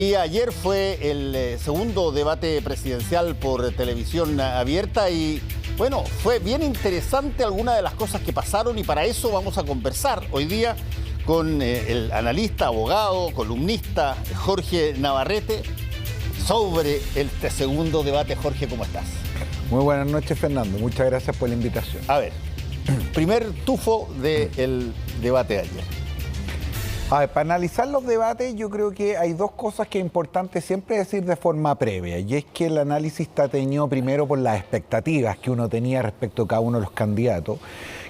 Y ayer fue el segundo debate presidencial por televisión abierta y bueno, fue bien interesante algunas de las cosas que pasaron y para eso vamos a conversar hoy día con el analista, abogado, columnista Jorge Navarrete sobre este segundo debate. Jorge, ¿cómo estás? Muy buenas noches, Fernando. Muchas gracias por la invitación. A ver, primer tufo del debate de ayer. A ver, para analizar los debates yo creo que hay dos cosas que es importante siempre decir de forma previa, y es que el análisis está teñido primero por las expectativas que uno tenía respecto a cada uno de los candidatos,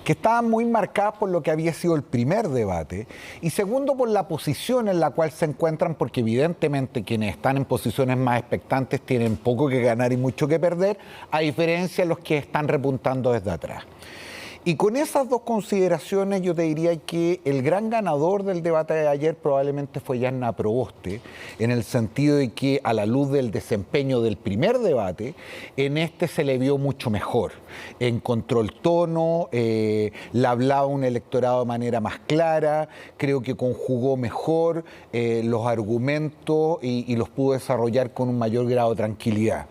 que estaban muy marcadas por lo que había sido el primer debate, y segundo por la posición en la cual se encuentran, porque evidentemente quienes están en posiciones más expectantes tienen poco que ganar y mucho que perder, a diferencia de los que están repuntando desde atrás. Y con esas dos consideraciones yo te diría que el gran ganador del debate de ayer probablemente fue Yanna Proboste, en el sentido de que a la luz del desempeño del primer debate, en este se le vio mucho mejor. Encontró el tono, le hablaba a un electorado de manera más clara, creo que conjugó mejor los argumentos y los pudo desarrollar con un mayor grado de tranquilidad.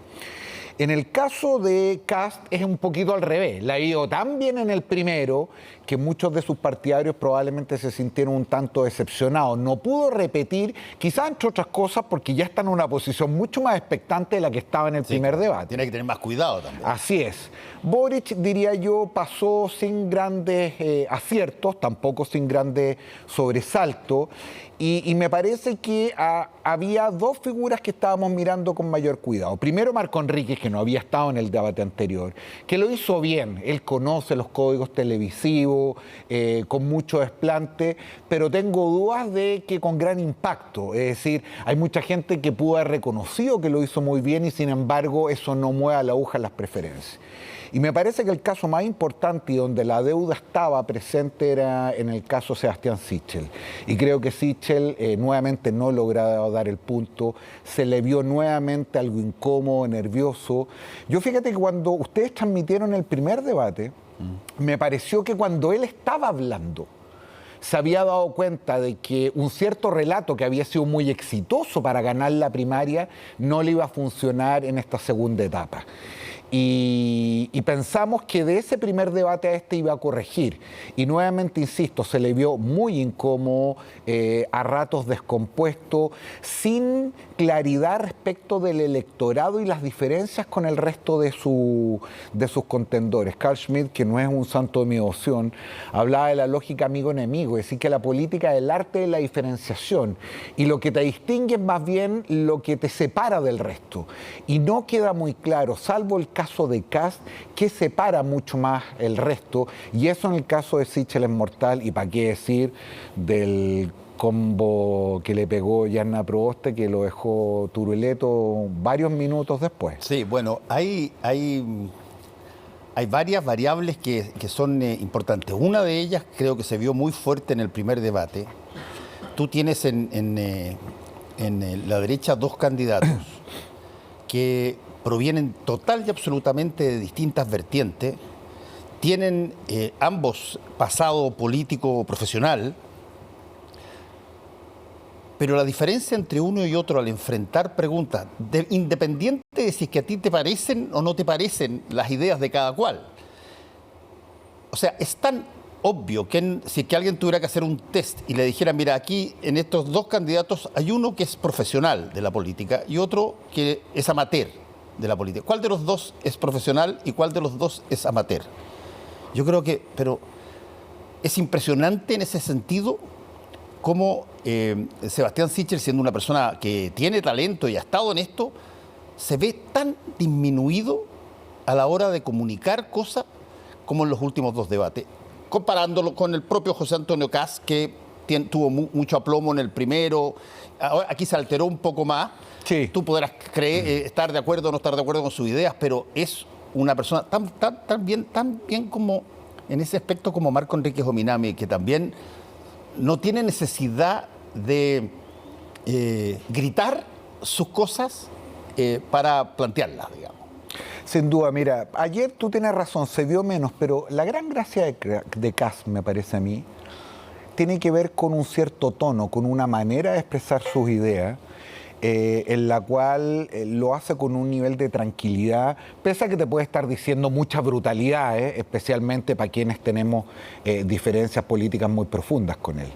En el caso de Kast es un poquito al revés. Le ha ido tan bien en el primero que muchos de sus partidarios probablemente se sintieron un tanto decepcionados. No pudo repetir, quizás entre otras cosas, porque ya está en una posición mucho más expectante de la que estaba en el primer debate. Tiene que tener más cuidado también. Así es. Boric, diría yo, pasó sin grandes aciertos, tampoco sin grandes sobresaltos. Y me parece que había dos figuras que estábamos mirando con mayor cuidado. Primero, Marco Enríquez, que no había estado en el debate anterior, que lo hizo bien. Él conoce los códigos televisivos, con mucho desplante, pero tengo dudas de que con gran impacto. Es decir, hay mucha gente que pudo haber reconocido que lo hizo muy bien y sin embargo eso no mueve la aguja en las preferencias. Y me parece que el caso más importante y donde la deuda estaba presente era en el caso Sebastián Sichel. Y creo que Sichel nuevamente no logró dar el punto, se le vio nuevamente algo incómodo, nervioso. Yo fíjate que cuando ustedes transmitieron el primer debate, me pareció que cuando él estaba hablando, se había dado cuenta de que un cierto relato que había sido muy exitoso para ganar la primaria no le iba a funcionar en esta segunda etapa. Y pensamos que de ese primer debate a este iba a corregir. Y nuevamente, insisto, se le vio muy incómodo, a ratos descompuesto, sin claridad respecto del electorado y las diferencias con el resto de sus contendores. Carl Schmitt, que no es un santo de mi devoción, hablaba de la lógica amigo-enemigo, es decir, que la política es el arte de la diferenciación. Y lo que te distingue es más bien lo que te separa del resto. Y no queda muy claro, salvo el caso de Kast, que separa mucho más el resto, y eso en el caso de Sichel es mortal, y para qué decir del combo que le pegó Yanna Proboste, que lo dejó turuleto varios minutos después. Sí, bueno, hay varias variables que son importantes. Una de ellas creo que se vio muy fuerte en el primer debate. Tú tienes en la derecha dos candidatos que provienen total y absolutamente de distintas vertientes, tienen ambos pasado político o profesional, pero la diferencia entre uno y otro al enfrentar preguntas, independiente de si es que a ti te parecen o no te parecen las ideas de cada cual, o sea, es tan obvio que si es que alguien tuviera que hacer un test y le dijera, mira, aquí en estos dos candidatos hay uno que es profesional de la política y otro que es amateur de la política. ¿Cuál de los dos es profesional y cuál de los dos es amateur? Yo creo que, pero es impresionante en ese sentido cómo Sebastián Sichel, siendo una persona que tiene talento y ha estado en esto, se ve tan disminuido a la hora de comunicar cosas como en los últimos dos debates, comparándolo con el propio José Antonio Kast, que tuvo mucho aplomo en el primero. Ahora, aquí se alteró un poco más. Sí. Tú podrás estar de acuerdo o no estar de acuerdo con sus ideas, pero es una persona tan bien como en ese aspecto como Marco Enríquez Ominami, que también no tiene necesidad de gritar sus cosas para plantearlas, digamos. Sin duda, mira, ayer tú tienes razón, se vio menos, pero la gran gracia de Kast, me parece a mí, tiene que ver con un cierto tono, con una manera de expresar sus ideas, en la cual lo hace con un nivel de tranquilidad, pese a que te puede estar diciendo muchas brutalidades, especialmente para quienes tenemos diferencias políticas muy profundas con él.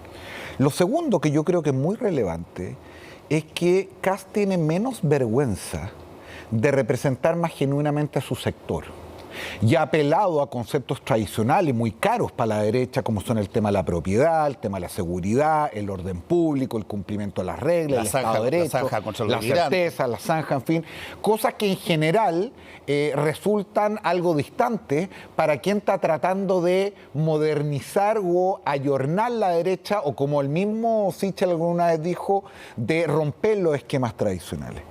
Lo segundo que yo creo que es muy relevante es que Kast tiene menos vergüenza de representar más genuinamente a su sector. Y ha apelado a conceptos tradicionales muy caros para la derecha, como son el tema de la propiedad, el tema de la seguridad, el orden público, el cumplimiento de las reglas, el Estado de Derecho, la certeza, la zanja, en fin, cosas que en general resultan algo distantes para quien está tratando de modernizar o ayornar la derecha, o como el mismo Sichel alguna vez dijo, de romper los esquemas tradicionales.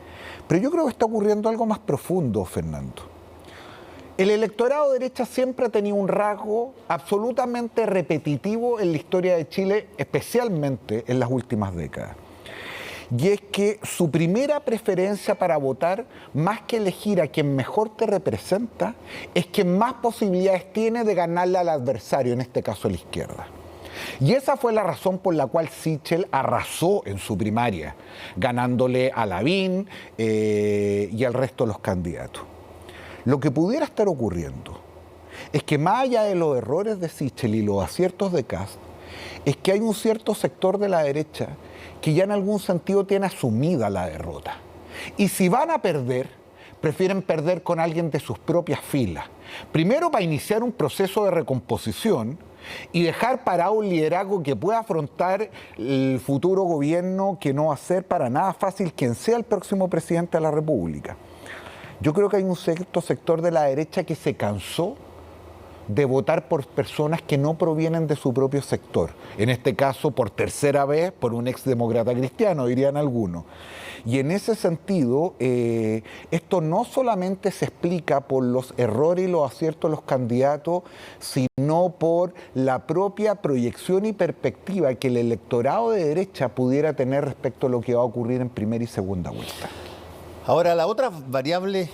Pero yo creo que está ocurriendo algo más profundo, Fernando. El electorado de derecha siempre ha tenido un rasgo absolutamente repetitivo en la historia de Chile, especialmente en las últimas décadas. Y es que su primera preferencia para votar, más que elegir a quien mejor te representa, es quien más posibilidades tiene de ganarle al adversario, en este caso a la izquierda. Y esa fue la razón por la cual Sichel arrasó en su primaria, ganándole a Lavín y al resto de los candidatos. Lo que pudiera estar ocurriendo es que más allá de los errores de Sichel y los aciertos de Kast, es que hay un cierto sector de la derecha que ya en algún sentido tiene asumida la derrota. Y si van a perder, prefieren perder con alguien de sus propias filas. Primero, para iniciar un proceso de recomposición y dejar parado un liderazgo que pueda afrontar el futuro gobierno, que no va a ser para nada fácil quien sea el próximo presidente de la República. Yo creo que hay un cierto sector de la derecha que se cansó de votar por personas que no provienen de su propio sector. En este caso, por tercera vez, por un exdemócrata cristiano, dirían algunos. Y en ese sentido, esto no solamente se explica por los errores y los aciertos de los candidatos, sino por la propia proyección y perspectiva que el electorado de derecha pudiera tener respecto a lo que va a ocurrir en primera y segunda vuelta. Ahora, la otra variable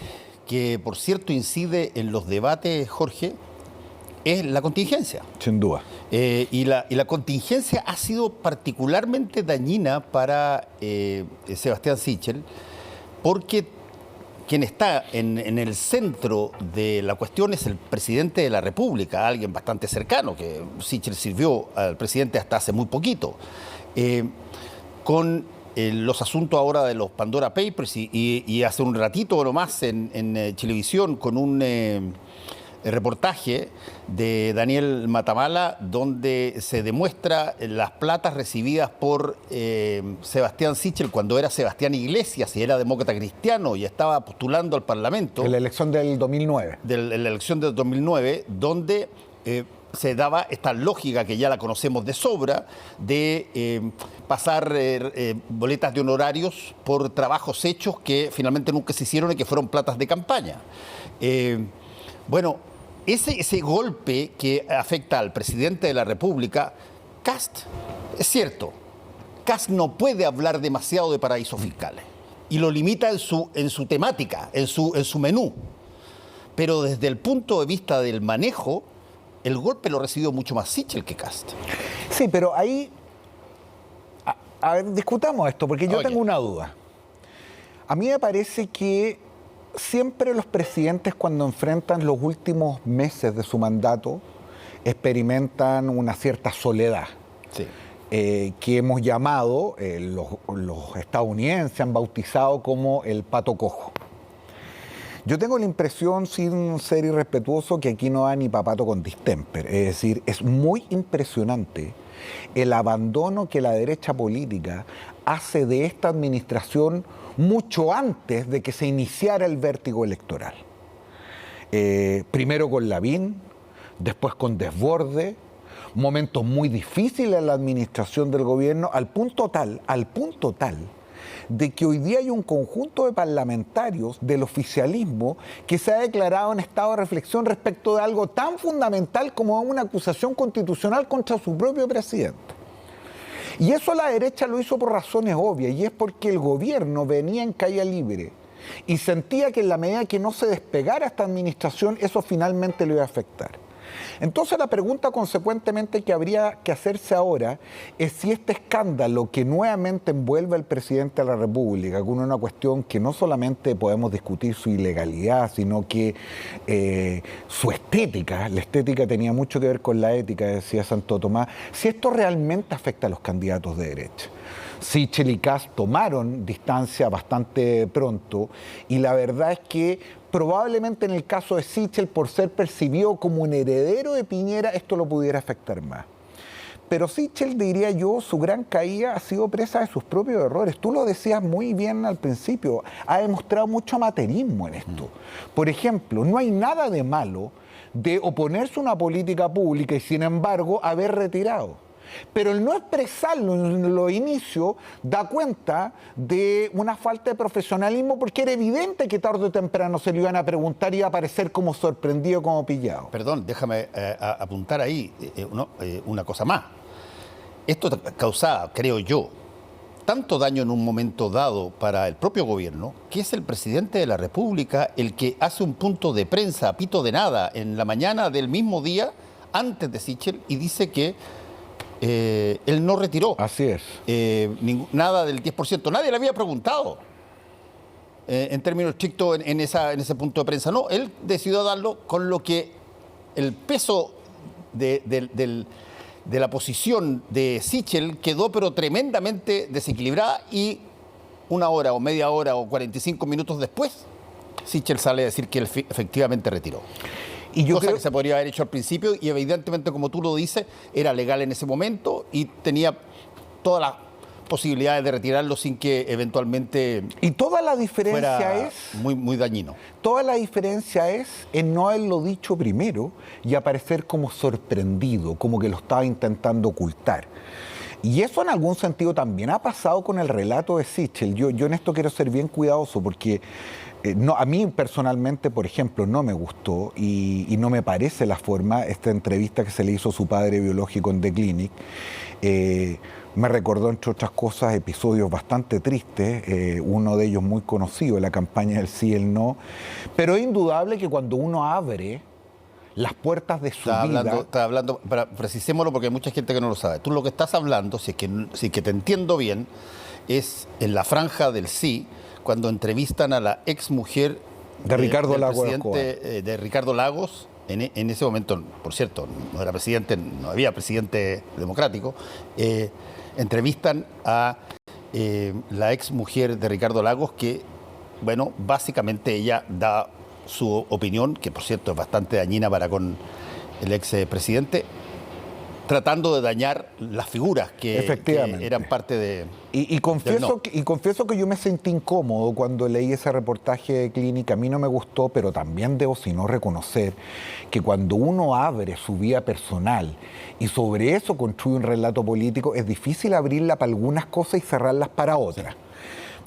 que, por cierto, incide en los debates, Jorge, es la contingencia. Sin duda. Y la contingencia ha sido particularmente dañina para Sebastián Sichel, porque quien está en el centro de la cuestión es el presidente de la República, alguien bastante cercano, que Sichel sirvió al presidente hasta hace muy poquito. Con los asuntos ahora de los Pandora Papers y hace un ratito nomás en Chilevisión con un reportaje de Daniel Matamala donde se demuestra las platas recibidas por Sebastián Sichel cuando era Sebastián Iglesias y era demócrata cristiano y estaba postulando al Parlamento. En la elección del 2009. En la elección del 2009, donde se daba esta lógica que ya la conocemos de sobra de pasar boletas de honorarios por trabajos hechos que finalmente nunca se hicieron y que fueron platas de campaña. Bueno, ese golpe que afecta al presidente de la República, Kast, es cierto, Kast no puede hablar demasiado de paraísos fiscales y lo limita en su temática, en su menú. Pero desde el punto de vista del manejo, el golpe lo recibió mucho más Sichel que Kast. Sí, pero ahí, a ver, discutamos esto, porque yo tengo una duda. A mí me parece que siempre los presidentes, cuando enfrentan los últimos meses de su mandato, experimentan una cierta soledad. Sí. Que hemos llamado, los estadounidenses han bautizado como el pato cojo. Yo tengo la impresión, sin ser irrespetuoso, que aquí no va ni papato con distemper. Es decir, es muy impresionante el abandono que la derecha política hace de esta administración mucho antes de que se iniciara el vértigo electoral. Primero con Lavín, después con Desbordes, momentos muy difíciles en la administración del gobierno, al punto tal de que hoy día hay un conjunto de parlamentarios del oficialismo que se ha declarado en estado de reflexión respecto de algo tan fundamental como una acusación constitucional contra su propio presidente. Y eso la derecha lo hizo por razones obvias, y es porque el gobierno venía en caída libre y sentía que en la medida que no se despegara esta administración, eso finalmente le iba a afectar. Entonces la pregunta consecuentemente que habría que hacerse ahora es si este escándalo que nuevamente envuelve al presidente de la República con una cuestión que no solamente podemos discutir su ilegalidad, sino que su estética, la estética tenía mucho que ver con la ética, decía Santo Tomás, si esto realmente afecta a los candidatos de derecha. Sichel y Kast tomaron distancia bastante pronto y la verdad es que probablemente en el caso de Sichel, por ser percibido como un heredero de Piñera, esto lo pudiera afectar más. Pero Sichel, diría yo, su gran caída ha sido presa de sus propios errores. Tú lo decías muy bien al principio, ha demostrado mucho amateurismo en esto. Por ejemplo, no hay nada de malo de oponerse a una política pública y sin embargo haber retirado. Pero el no expresarlo en los inicios da cuenta de una falta de profesionalismo porque era evidente que tarde o temprano se le iban a preguntar y iba a aparecer como sorprendido, como pillado. Perdón, déjame apuntar ahí una cosa más. Esto causaba, creo yo, tanto daño en un momento dado para el propio gobierno, que es el presidente de la República el que hace un punto de prensa a pito de nada en la mañana del mismo día, antes de Sichel, y dice que él no retiró. Así es. Nada del 10%. Nadie le había preguntado en términos estrictos en ese punto de prensa. No, él decidió darlo con lo que el peso de la posición de Sichel quedó pero tremendamente desequilibrada y una hora o media hora o 45 minutos después, Sichel sale a decir que él efectivamente retiró. Y cosa creo que se podría haber hecho al principio y evidentemente, como tú lo dices, era legal en ese momento y tenía todas las posibilidades de retirarlo sin que eventualmente y toda la diferencia fuera es muy dañino. Toda la diferencia es en no haberlo dicho primero y aparecer como sorprendido, como que lo estaba intentando ocultar. Y eso en algún sentido también ha pasado con el relato de Sichel. Yo en esto quiero ser bien cuidadoso porque a mí personalmente, por ejemplo, no me gustó y no me parece la forma, esta entrevista que se le hizo a su padre biológico en The Clinic, me recordó, entre otras cosas, episodios bastante tristes, uno de ellos muy conocido, la campaña del sí y el no, pero es indudable que cuando uno abre las puertas de su vida... Está hablando, precisémoslo porque hay mucha gente que no lo sabe. Tú lo que estás hablando, si es que te entiendo bien, es en la franja del sí, cuando entrevistan a la ex mujer de Ricardo del Lagos presidente, de Ricardo Lagos, en ese momento, por cierto, no era presidente, no había presidente democrático, entrevistan a la ex mujer de Ricardo Lagos que, bueno, básicamente ella da su opinión, que por cierto es bastante dañina para con el ex presidente, tratando de dañar las figuras que eran parte de... Y confieso que yo me sentí incómodo cuando leí ese reportaje de Clínica. A mí no me gustó, pero también debo, si no, reconocer que cuando uno abre su vida personal y sobre eso construye un relato político, es difícil abrirla para algunas cosas y cerrarlas para otras.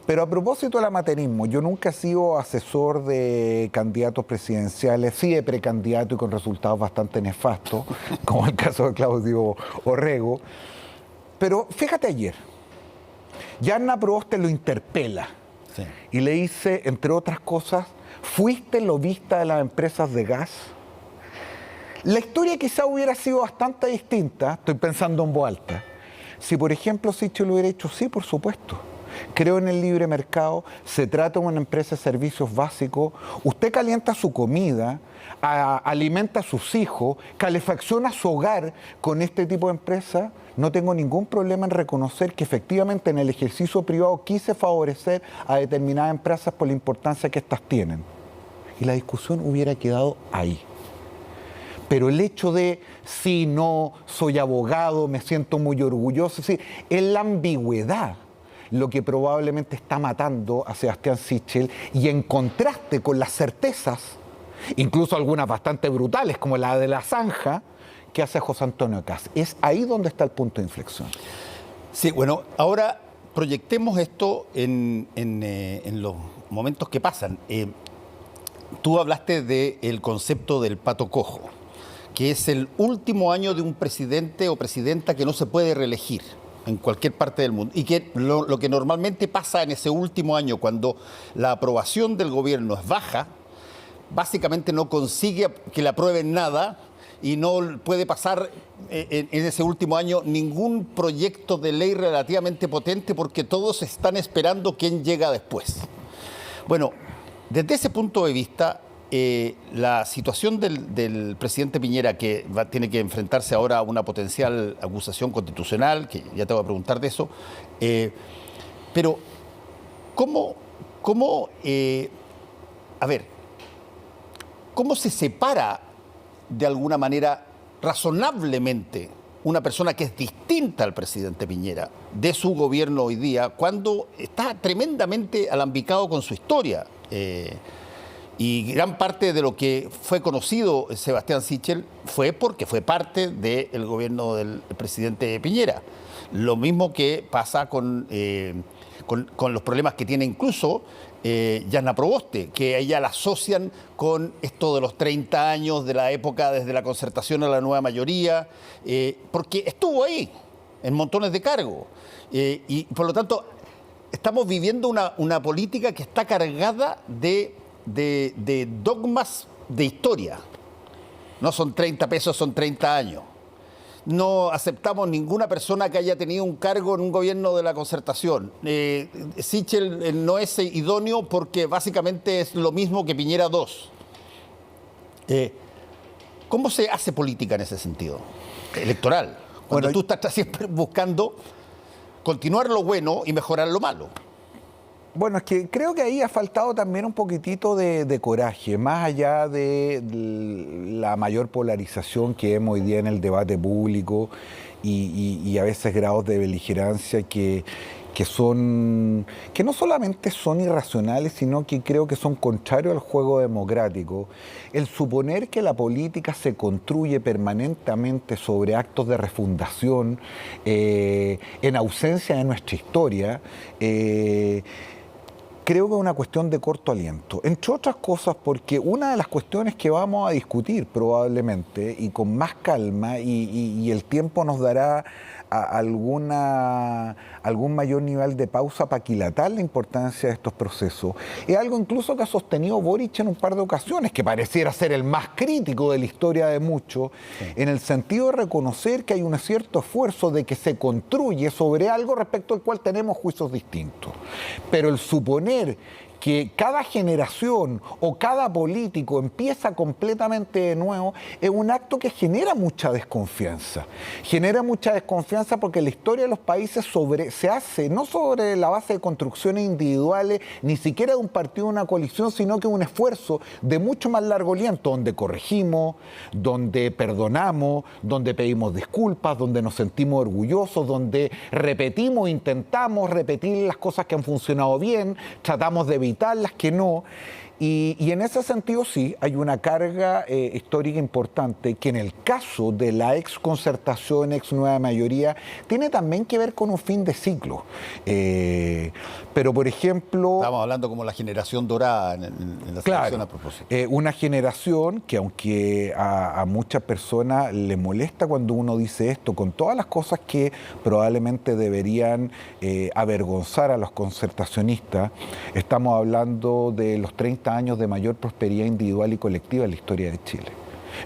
Pero a propósito del amateurismo, yo nunca he sido asesor de candidatos presidenciales, sí de precandidato y con resultados bastante nefastos, como el caso de Claudio Orrego. Pero fíjate ayer, Yarna Proboste lo interpela y le dice, entre otras cosas, ¿fuiste lobista de las empresas de gas? La historia quizá hubiera sido bastante distinta, estoy pensando en voz alta, si por ejemplo Sichel lo hubiera dicho, sí, por supuesto. Creo en el libre mercado, se trata de una empresa de servicios básicos, usted calienta su comida, alimenta a sus hijos, calefacciona su hogar con este tipo de empresa, no tengo ningún problema en reconocer que efectivamente en el ejercicio privado quise favorecer a determinadas empresas por la importancia que éstas tienen. Y la discusión hubiera quedado ahí. Pero el hecho de, sí, no, soy abogado, me siento muy orgulloso, sí, es la ambigüedad lo que probablemente está matando a Sebastián Sichel y en contraste con las certezas, incluso algunas bastante brutales como la de la zanja, que hace José Antonio Kast. Es ahí donde está el punto de inflexión. Sí, bueno, ahora proyectemos esto en los momentos que pasan. Tú hablaste del concepto del pato cojo, que es el último año de un presidente o presidenta que no se puede reelegir en cualquier parte del mundo. Y que lo que normalmente pasa en ese último año, cuando la aprobación del gobierno es baja, básicamente no consigue que le aprueben nada y no puede pasar en ese último año ningún proyecto de ley relativamente potente porque todos están esperando quién llega después. Bueno, desde ese punto de vista, la situación del presidente Piñera, que tiene que enfrentarse ahora a una potencial acusación constitucional, que ya te voy a preguntar de eso, pero ¿cómo se separa de alguna manera razonablemente una persona que es distinta al presidente Piñera de su gobierno hoy día cuando está tremendamente alambicado con su historia? Y gran parte de lo que fue conocido Sebastián Sichel fue porque fue parte del gobierno del presidente Piñera. Lo mismo que pasa con los problemas que tiene incluso Yana Proboste, que a ella la asocian con esto de los 30 años de la época desde la concertación a la nueva mayoría, porque estuvo ahí en montones de cargos. Y por lo tanto, estamos viviendo una política que está cargada de dogmas de historia. No son 30 pesos, son 30 años. No aceptamos ninguna persona que haya tenido un cargo en un gobierno de la concertación. Sichel no es idóneo porque básicamente es lo mismo que Piñera II. ¿Cómo se hace política en ese sentido? Electoral. Cuando tú estás siempre buscando continuar lo bueno y mejorar lo malo. Bueno, es que creo que ahí ha faltado también un poquitito de coraje, más allá de la mayor polarización que vemos hoy día en el debate público y a veces grados de beligerancia que no solamente son irracionales, sino que creo que son contrarios al juego democrático. El suponer que la política se construye permanentemente sobre actos de refundación, en ausencia de nuestra historia, creo que es una cuestión de corto aliento, entre otras cosas porque una de las cuestiones que vamos a discutir probablemente y con más calma y el tiempo nos dará algún mayor nivel de pausa para aquilatar la importancia de estos procesos. Es algo incluso que ha sostenido Boric en un par de ocasiones, que pareciera ser el más crítico de la historia de muchos, sí, en el sentido de reconocer que hay un cierto esfuerzo de que se construye sobre algo respecto al cual tenemos juicios distintos. Pero el suponer que cada generación o cada político empieza completamente de nuevo es un acto que genera mucha desconfianza. Genera mucha desconfianza porque la historia de los países se hace no sobre la base de construcciones individuales, ni siquiera de un partido o una coalición, sino que un esfuerzo de mucho más largo aliento, donde corregimos, donde perdonamos, donde pedimos disculpas, donde nos sentimos orgullosos, donde repetimos, intentamos repetir las cosas que han funcionado bien, tratamos de evitar las que no, y en ese sentido sí, hay una carga histórica importante que en el caso de la ex concertación, ex nueva mayoría, tiene también que ver con un fin de ciclo. Pero por ejemplo... Estamos hablando como la generación dorada en la selección a propósito. Una generación que aunque a muchas personas le molesta cuando uno dice esto, con todas las cosas que probablemente deberían avergonzar a los concertacionistas, estamos hablando de los 30 años de mayor prosperidad individual y colectiva en la historia de Chile.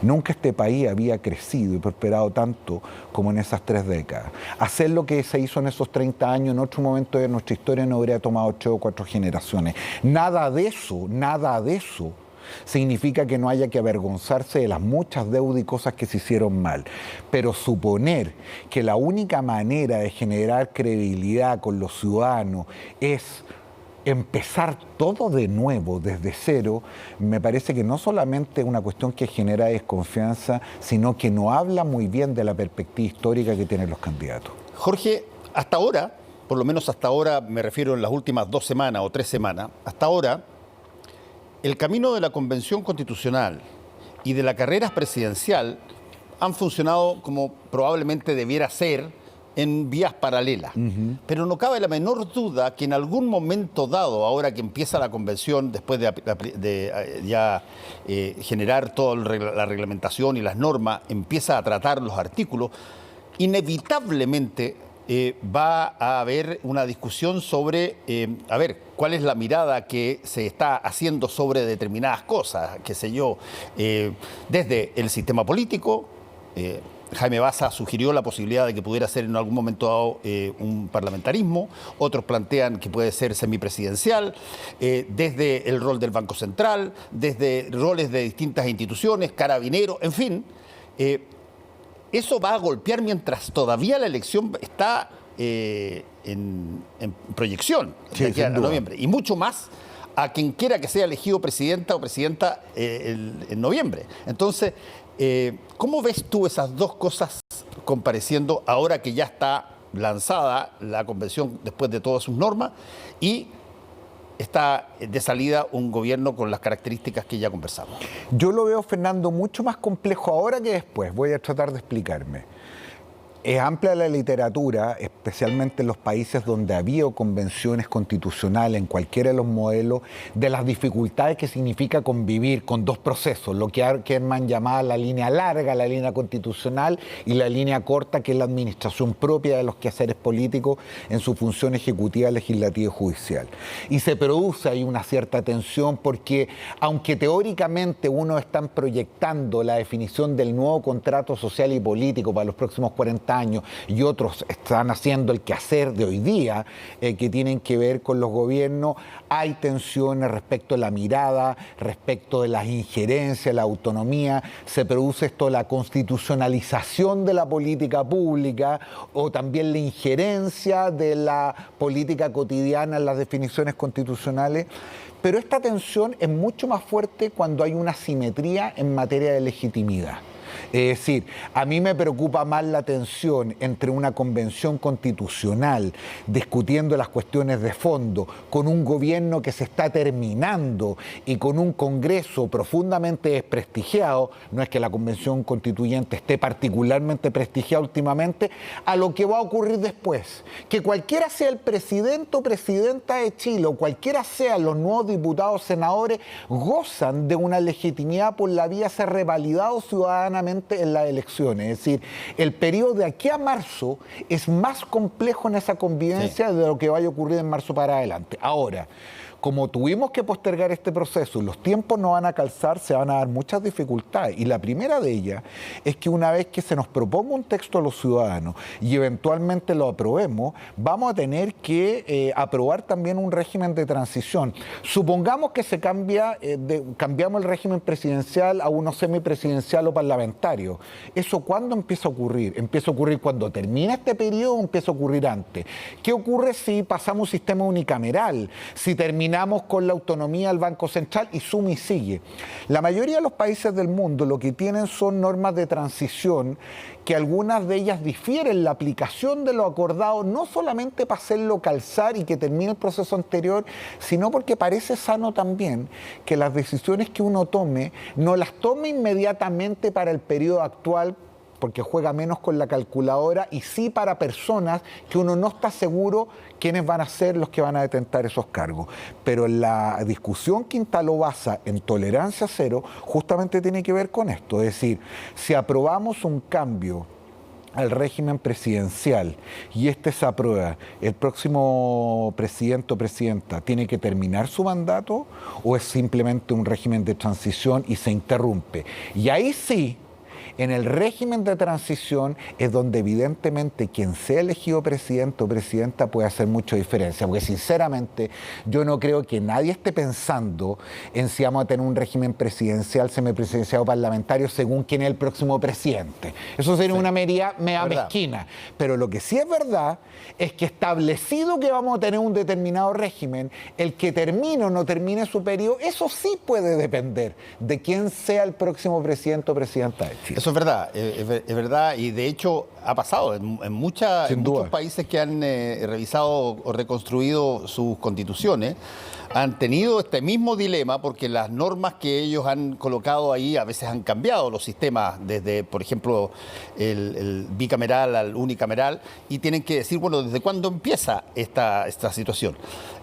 Nunca este país había crecido y prosperado tanto como en esas 3 décadas. Hacer lo que se hizo en esos 30 años en otro momento de nuestra historia no habría tomado 3 o 4 generaciones. Nada de eso significa que no haya que avergonzarse de las muchas deudas y cosas que se hicieron mal. Pero suponer que la única manera de generar credibilidad con los ciudadanos es empezar todo de nuevo, desde cero, me parece que no solamente es una cuestión que genera desconfianza, sino que no habla muy bien de la perspectiva histórica que tienen los candidatos. Jorge, hasta ahora, por lo menos hasta ahora, me refiero en las últimas 2 semanas o 3 semanas, hasta ahora, el camino de la Convención Constitucional y de la carrera presidencial han funcionado como probablemente debiera ser, en vías paralelas. Pero no cabe la menor duda que en algún momento dado, ahora que empieza la convención, después de ya generar toda la reglamentación y las normas, empieza a tratar los artículos, inevitablemente va a haber una discusión sobre, a ver, cuál es la mirada que se está haciendo sobre determinadas cosas, qué sé yo, desde el sistema político. Jaime Baza sugirió la posibilidad de que pudiera ser en algún momento dado un parlamentarismo, otros plantean que puede ser semipresidencial, desde el rol del Banco Central, desde roles de distintas instituciones, carabineros, en fin. Eso va a golpear mientras todavía la elección está en proyección, de aquí a noviembre, y mucho más a quien quiera que sea elegido presidenta o presidenta en noviembre. Entonces, ¿cómo ves tú esas dos cosas compareciendo ahora que ya está lanzada la convención después de todas sus normas y está de salida un gobierno con las características que ya conversamos? Yo lo veo, Fernando, mucho más complejo ahora que después. Voy a tratar de explicarme. Es amplia la literatura, especialmente en los países donde ha habido convenciones constitucionales, en cualquiera de los modelos, de las dificultades que significa convivir con dos procesos, lo que han llamado la línea larga, la línea constitucional, y la línea corta, que es la administración propia de los quehaceres políticos en su función ejecutiva, legislativa y judicial. Y se produce ahí una cierta tensión porque, aunque teóricamente uno está proyectando la definición del nuevo contrato social y político para los próximos 40 años, y otros están haciendo el quehacer de hoy día, que tienen que ver con los gobiernos, hay tensiones respecto a la mirada, respecto de las injerencias, la autonomía, se produce esto, la constitucionalización de la política pública, o también la injerencia de la política cotidiana en las definiciones constitucionales. Pero esta tensión es mucho más fuerte cuando hay una asimetría en materia de legitimidad. Es decir, a mí me preocupa más la tensión entre una convención constitucional discutiendo las cuestiones de fondo, con un gobierno que se está terminando y con un Congreso profundamente desprestigiado. No es que la convención constituyente esté particularmente prestigiada últimamente, a lo que va a ocurrir después. Que cualquiera sea el presidente o presidenta de Chile, o cualquiera sean los nuevos diputados, senadores, gozan de una legitimidad por la vía ser revalidado ciudadanamente en las elecciones. Es decir, el periodo de aquí a marzo es más complejo en esa convivencia de lo que vaya a ocurrir en marzo para adelante. Ahora, como tuvimos que postergar este proceso y los tiempos no van a calzar, se van a dar muchas dificultades. Y la primera de ellas es que una vez que se nos proponga un texto a los ciudadanos y eventualmente lo aprobemos, vamos a tener que aprobar también un régimen de transición. Supongamos que se cambiamos el régimen presidencial a uno semipresidencial o parlamentario. ¿Eso cuándo empieza a ocurrir? ¿Empieza a ocurrir cuando termina este periodo o empieza a ocurrir antes? ¿Qué ocurre si pasamos un sistema unicameral? Si terminamos con la autonomía del Banco Central y suma y sigue. La mayoría de los países del mundo lo que tienen son normas de transición, que algunas de ellas difieren la aplicación de lo acordado, no solamente para hacerlo calzar y que termine el proceso anterior, sino porque parece sano también que las decisiones que uno tome, no las tome inmediatamente para el periodo actual, porque juega menos con la calculadora, y sí para personas que uno no está seguro quiénes van a ser los que van a detentar esos cargos. Pero la discusión que instaló Baza en tolerancia cero justamente tiene que ver con esto. Es decir, si aprobamos un cambio al régimen presidencial y este se aprueba, ¿el próximo presidente o presidenta tiene que terminar su mandato o es simplemente un régimen de transición y se interrumpe? Y ahí sí, en el régimen de transición es donde evidentemente quien sea elegido presidente o presidenta puede hacer mucha diferencia, porque sinceramente yo no creo que nadie esté pensando en si vamos a tener un régimen presidencial, semipresidencial o parlamentario según quién es el próximo presidente. Eso sería una medida media mezquina. Pero lo que sí es verdad es que establecido que vamos a tener un determinado régimen, el que termine o no termine su periodo, eso sí puede depender de quién sea el próximo presidente o presidenta de Chile. Eso es verdad, y de hecho ha pasado en muchos países que han revisado o reconstruido sus constituciones, han tenido este mismo dilema porque las normas que ellos han colocado ahí a veces han cambiado los sistemas desde, por ejemplo, el bicameral al unicameral, y tienen que decir, bueno, ¿desde cuándo empieza esta situación?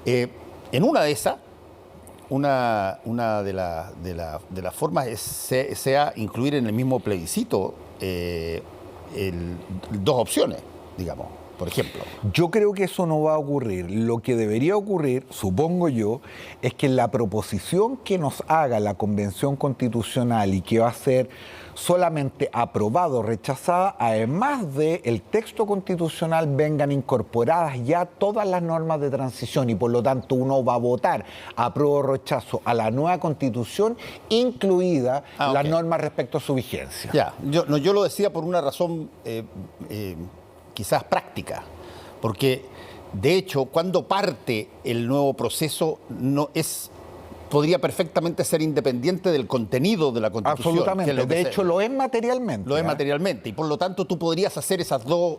En una de esas, una de las formas sea incluir en el mismo plebiscito dos opciones, digamos. por ejemplo. Yo creo que eso no va a ocurrir. Lo que debería ocurrir, supongo yo, es que la proposición que nos haga la Convención Constitucional y que va a ser solamente aprobada o rechazada, además del texto constitucional, vengan incorporadas ya todas las normas de transición y por lo tanto uno va a votar apruebo o rechazo a la nueva Constitución, incluida las normas respecto a su vigencia. Ya, yo lo decía por una razón quizás práctica, porque de hecho cuando parte el nuevo proceso podría perfectamente ser independiente del contenido de la Constitución. Absolutamente, de hecho lo es materialmente. Lo es materialmente, y por lo tanto tú podrías hacer esas dos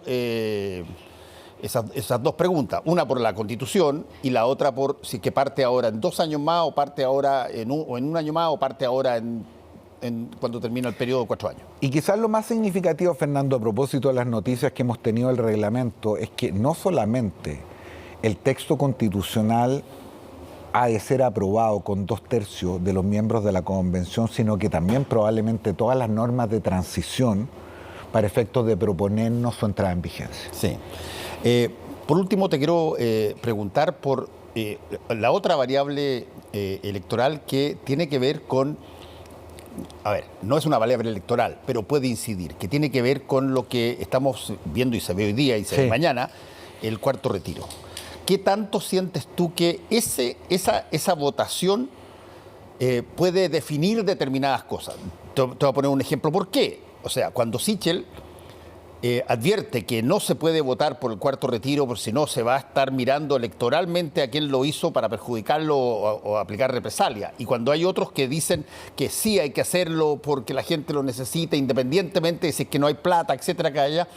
preguntas, una por la Constitución y la otra por si que parte ahora en 2 años más, o parte ahora en un año más, o parte ahora cuando termina el periodo de 4 años. Y quizás lo más significativo, Fernando, a propósito de las noticias que hemos tenido del reglamento, es que no solamente el texto constitucional ha de ser aprobado con 2/3 de los miembros de la Convención, sino que también probablemente todas las normas de transición para efectos de proponernos su entrada en vigencia. Sí. Por último, te quiero preguntar por la otra variable electoral que tiene que ver con, a ver, no es una variable electoral, pero puede incidir, que tiene que ver con lo que estamos viendo y se ve hoy día y se ve mañana, el cuarto retiro. ¿Qué tanto sientes tú que esa votación puede definir determinadas cosas? Te voy a poner un ejemplo. ¿Por qué? O sea, cuando Sichel advierte que no se puede votar por el cuarto retiro, porque si no se va a estar mirando electoralmente a quién lo hizo para perjudicarlo o aplicar represalia. Y cuando hay otros que dicen que sí hay que hacerlo porque la gente lo necesita, independientemente de si es que no hay plata, etcétera, que haya,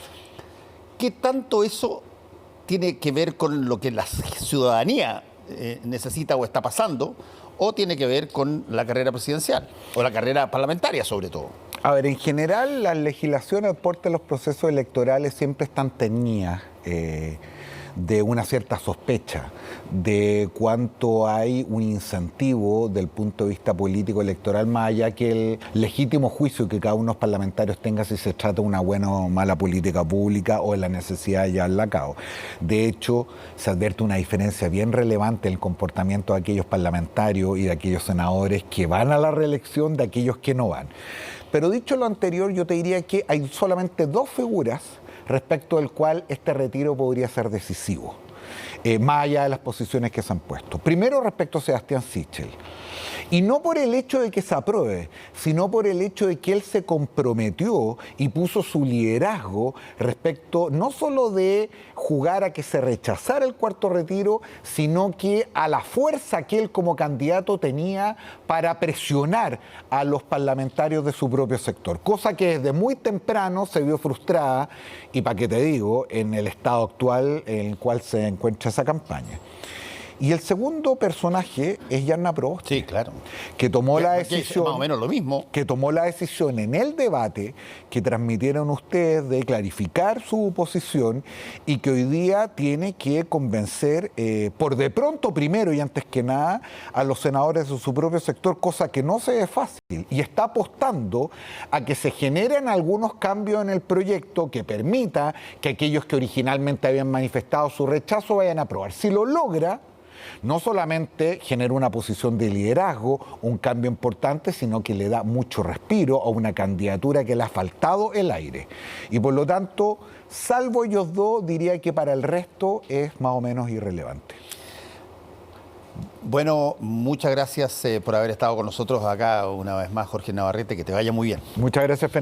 ¿qué tanto eso tiene que ver con lo que la ciudadanía necesita o está pasando, o tiene que ver con la carrera presidencial o la carrera parlamentaria sobre todo? A ver, en general las legislaciones aportan los procesos electorales siempre están teñidas de una cierta sospecha de cuánto hay un incentivo del punto de vista político electoral, más allá que el legítimo juicio que cada uno de los parlamentarios tenga si se trata de una buena o mala política pública o de la necesidad de llevarla a cabo. De hecho, se advierte una diferencia bien relevante en el comportamiento de aquellos parlamentarios y de aquellos senadores que van a la reelección de aquellos que no van. Pero dicho lo anterior, yo te diría que hay solamente 2 figuras respecto del cual este retiro podría ser decisivo, más allá de las posiciones que se han puesto. Primero, respecto a Sebastián Sichel. Y no por el hecho de que se apruebe, sino por el hecho de que él se comprometió y puso su liderazgo respecto no solo de jugar a que se rechazara el cuarto retiro, sino que a la fuerza que él como candidato tenía para presionar a los parlamentarios de su propio sector, cosa que desde muy temprano se vio frustrada y, para qué te digo, en el estado actual en el cual se encuentra esa campaña. Y el segundo personaje es Yarna Proboste. Sí, claro. Que tomó la decisión. Más o menos lo mismo. Que tomó la decisión en el debate que transmitieron ustedes de clarificar su posición y que hoy día tiene que convencer, por de pronto primero y antes que nada, a los senadores de su propio sector, cosa que no se ve fácil. Y está apostando a que se generen algunos cambios en el proyecto que permita que aquellos que originalmente habían manifestado su rechazo vayan a aprobar. Si lo logra, no solamente genera una posición de liderazgo, un cambio importante, sino que le da mucho respiro a una candidatura que le ha faltado el aire. Y por lo tanto, salvo ellos dos, diría que para el resto es más o menos irrelevante. Bueno, muchas gracias por haber estado con nosotros acá una vez más, Jorge Navarrete, que te vaya muy bien. Muchas gracias, Fernando.